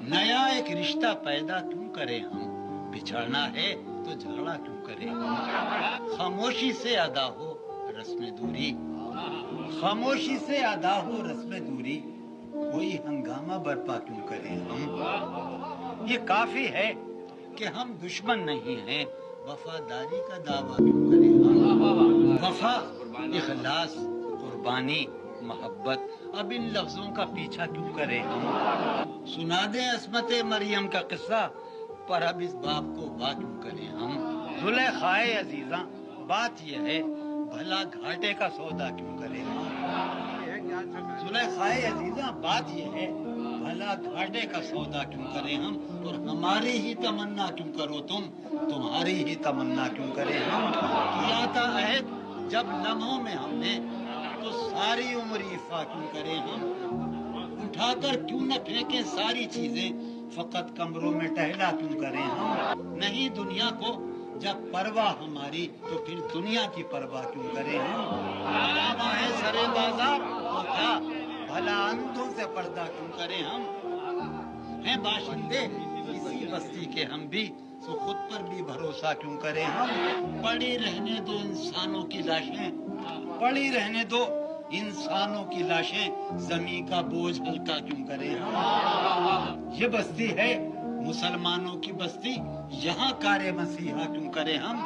नया एक रिश्ता पैदा क्यों करें हम, बिछड़ना है तो झगड़ा क्यों करें हम। खामोशी से अदा हो रस्म दूरी, खामोशी से अदा हो रस्म दूरी, कोई हंगामा बर्पा क्यों करें हम। ये काफी है कि हम दुश्मन नहीं हैं, वफादारी का दावा क्यों करें हम। वफा, इखलास, कुर्बानी, मोहब्बत, अब इन लफ्जों का पीछा क्यों करें हम। सुना दें अस्मत मरियम का किस्सा, पर अब इस बाप को वाह क्यों करें हम। जुलेखाए अजीजा, बात यह है भला घाटे का सौदा क्यों करें हम। जुलेखाए अजीजा, बात यह है भला घाटे का सौदा क्यों करें हम। और हमारी ही तमन्ना क्यों करो तुम, तुम्हारी ही तमन्ना क्यों करें हम। किया था अहद जब लम्हों में हमने, तो सारी उम्र इफा क्यों करें हम। उठाकर क्यों न फेंकें सारी चीजें, फकत कमरों में टहला क्यों करें हम। नहीं दुनिया को जब परवाह हमारी, तो फिर दुनिया की परवाह क्यों करें हम। है सरे बाजार तो क्या भला अंधों से पर्दा क्यों करें हम। हैं बाशिंदे इसी बस्ती के हम भी, तो खुद पर भी भरोसा क्यों करें हम। पड़ी रहने दो इंसानों की लाशें, पड़ी रहने दो इंसानों की लाशें, जमीन का बोझ हल्का क्यों करें हम। ये बस्ती है मुसलमानों की बस्ती, यहाँ कारे मसीहा क्यों करें हम।